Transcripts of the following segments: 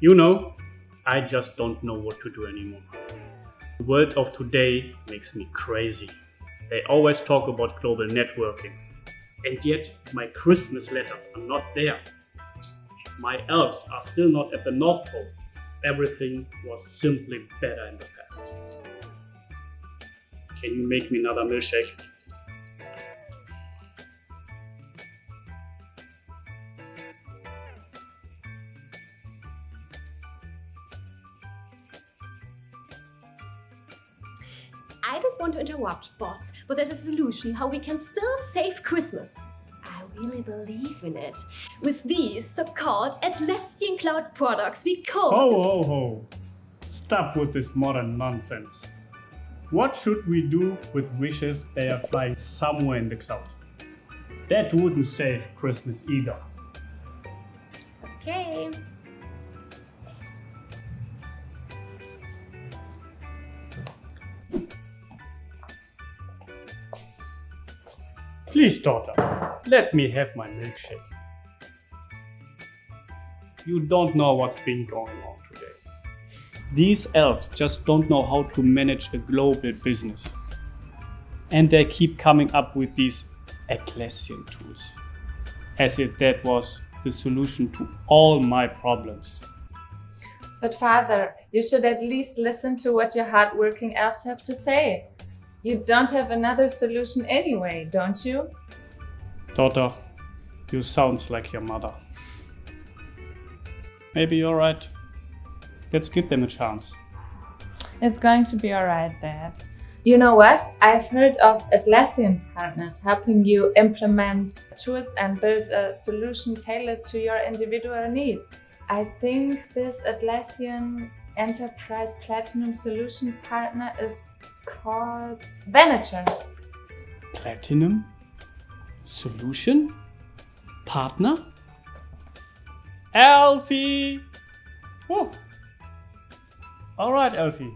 You know, I just don't know what to do anymore. The world of today makes me crazy. They always talk about global networking. And yet, my Christmas letters are not there. My elves are still not at the North Pole. Everything was simply better in the past. Can you make me another milkshake? I don't want to interrupt, boss, but there's a solution how we can still save Christmas. I really believe in it. With these so-called Atlassian cloud products, we could... Ho. Stop with this modern nonsense. What should we do with wishes they are flying somewhere in the cloud? That wouldn't save Christmas either. Okay. Please, daughter, let me have my milkshake. You don't know what's been going on today. These elves just don't know how to manage a global business. And they keep coming up with these Atlassian tools, as if that was the solution to all my problems. But father, you should at least listen to what your hardworking elves have to say. You don't have another solution anyway, don't you? Daughter, you sounds like your mother. Maybe you're right. Let's give them a chance. It's going to be alright, Dad. You know what? I've heard of Atlassian partners helping you implement tools and build a solution tailored to your individual needs. I think this Atlassian Enterprise Platinum Solution Partner is called venITure. Platinum? Solution? Partner? Alfie! Oh! Alright, Alfie.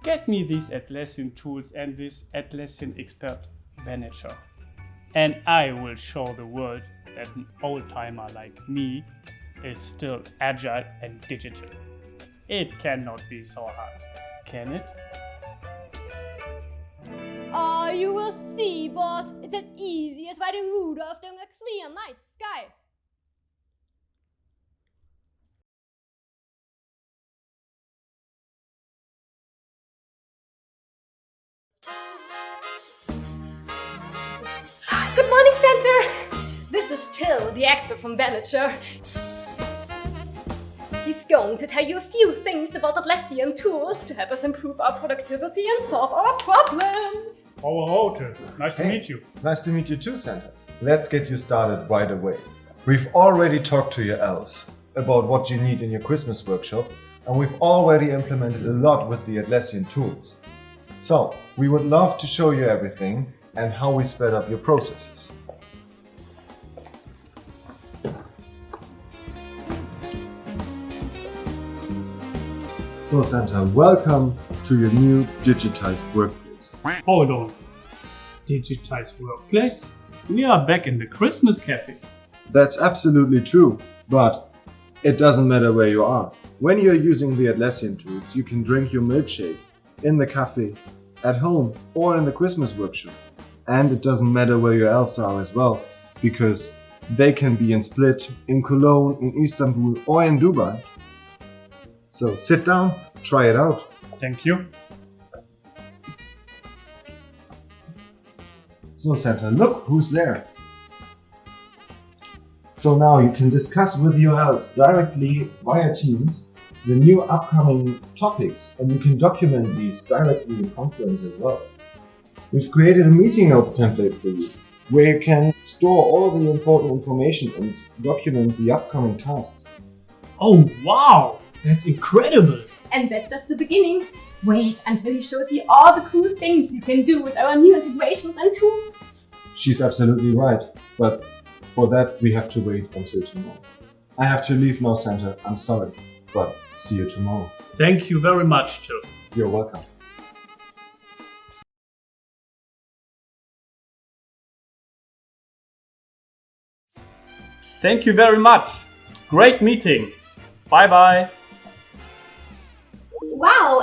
Get me these Atlassian tools and this Atlassian expert venITure. And I will show the world that an old-timer like me is still agile and digital. It cannot be so hard, can it? Oh, you will see, boss. It's as easy as riding Rudolph during a clear night sky. Good morning, Center! This is Till, the expert from venITure. He's going to tell you a few things about Atlassian tools to help us improve our productivity and solve our problems. Hello, Till. Nice to meet you. Nice to meet you too, Santa. Let's get you started right away. We've already talked to your elves about what you need in your Christmas workshop, and we've already implemented a lot with the Atlassian tools. So, we would love to show you everything and how we sped up your processes. So Santa, welcome to your new digitized workplace. Hold on. Digitized workplace? We are back in the Christmas cafe. That's absolutely true, but it doesn't matter where you are. When you're using the Atlassian tools, you can drink your milkshake in the cafe, at home, or in the Christmas workshop. And it doesn't matter where your elves are as well, because they can be in Split, in Cologne, in Istanbul, or in Dubai. So sit down, try it out. Thank you. So Santa, look who's there. So now you can discuss with your elves directly via Teams the new upcoming topics, and you can document these directly in Confluence as well. We've created a meeting notes template for you, where you can store all the important information and document the upcoming tasks. Oh wow! That's incredible! And that's just the beginning. Wait until he shows you all the cool things you can do with our new integrations and tools. She's absolutely right, but for that we have to wait until tomorrow. I have to leave now, Santa. I'm sorry, but see you tomorrow. Thank you very much, Till. You're welcome. Thank you very much. Great meeting. Bye bye. Wow,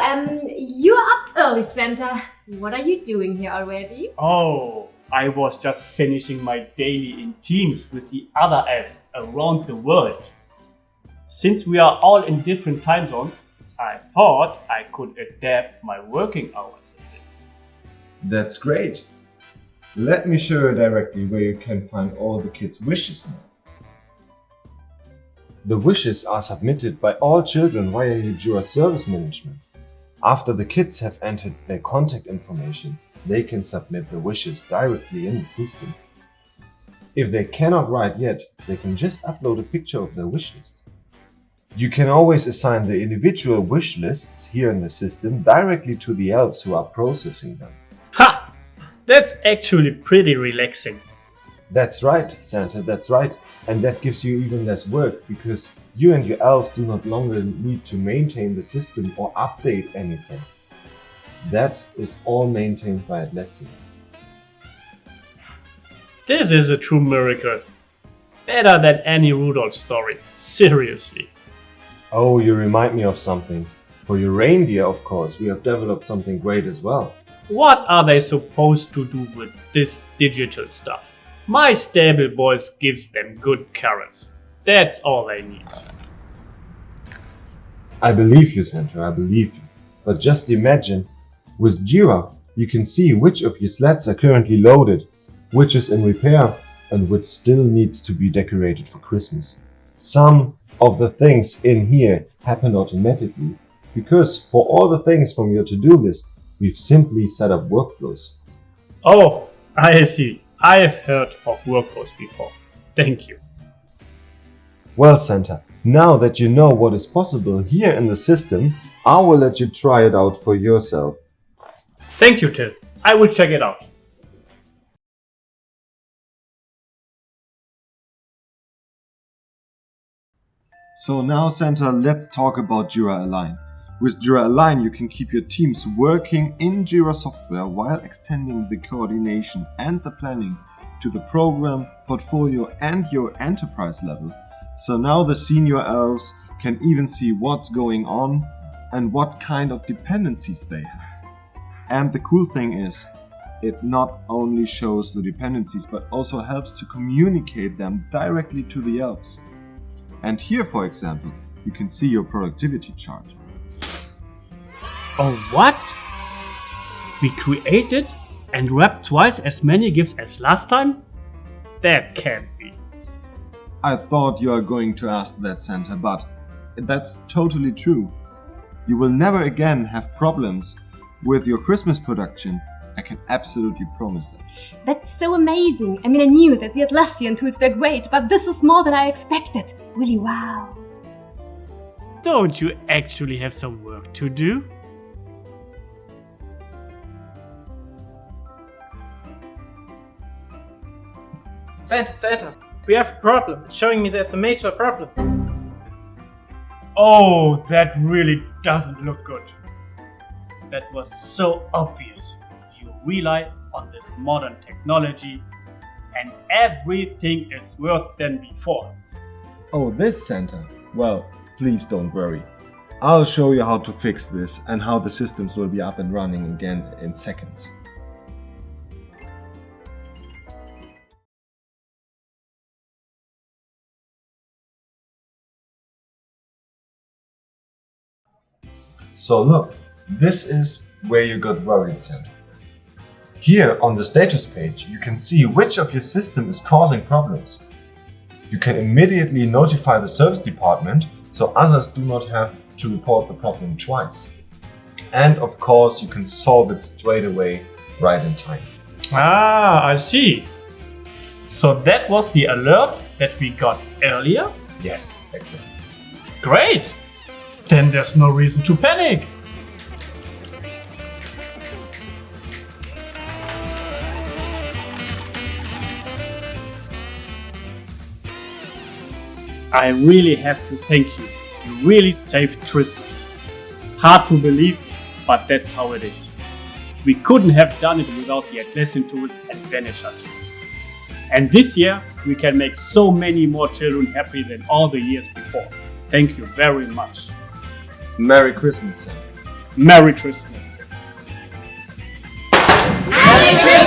you're up early, Santa. What are you doing here already? Oh, I was just finishing my daily in Teams with the other elves around the world. Since we are all in different time zones, I thought I could adapt my working hours a bit. That's great. Let me show you directly where you can find all the kids' wishes now. The wishes are submitted by all children via your Jira Service Management. After the kids have entered their contact information, they can submit the wishes directly in the system. If they cannot write yet, they can just upload a picture of their wish list. You can always assign the individual wish lists here in the system directly to the elves who are processing them. Ha! That's actually pretty relaxing. That's right, Santa, that's right. And that gives you even less work because you and your elves do not longer need to maintain the system or update anything. That is all maintained by Atlassian. This is a true miracle. Better than any Rudolph story. Seriously. Oh, you remind me of something. For your reindeer, of course, we have developed something great as well. What are they supposed to do with this digital stuff? My stable boys gives them good carrots. That's all they need. I believe you, Santa, I believe you. But just imagine, with Jira, you can see which of your sleds are currently loaded, which is in repair, and which still needs to be decorated for Christmas. Some of the things in here happen automatically, because for all the things from your to-do list, we've simply set up workflows. Oh, I see. I have heard of workflows before. Thank you. Well, Santa, now that you know what is possible here in the system, I will let you try it out for yourself. Thank you, Till. I will check it out. So now, Santa, let's talk about Jira Align. With Jira Align, you can keep your teams working in Jira Software while extending the coordination and the planning to the program, portfolio, and your enterprise level. So now the senior elves can even see what's going on and what kind of dependencies they have. And the cool thing is, it not only shows the dependencies, but also helps to communicate them directly to the elves. And here, for example, you can see your productivity chart. Oh, what? We created and wrapped twice as many GIFs as last time? That can't be. I thought you are going to ask that, Santa, but that's totally true. You will never again have problems with your Christmas production. I can absolutely promise that. That's so amazing. I mean, I knew that the Atlassian tools were great, but this is more than I expected. Really, wow. Don't you actually have some work to do? Santa, we have a problem. It's showing me there's a major problem. Oh, that really doesn't look good. That was so obvious. You rely on this modern technology and everything is worse than before. Oh, this, Santa? Well, please don't worry. I'll show you how to fix this and how the systems will be up and running again in seconds. So look, this is where you got worried, Santa. Here on the status page, you can see which of your system is causing problems. You can immediately notify the service department so others do not have to report the problem twice. And of course, you can solve it straight away, right in time. Ah, I see. So that was the alert that we got earlier? Yes, exactly. Great! Then there's no reason to panic. I really have to thank you. You really saved Christmas. Hard to believe, but that's how it is. We couldn't have done it without the Atlassian tools and venITure. And this year, we can make so many more children happy than all the years before. Thank you very much. Merry Christmas, Sam. Merry Christmas. Alex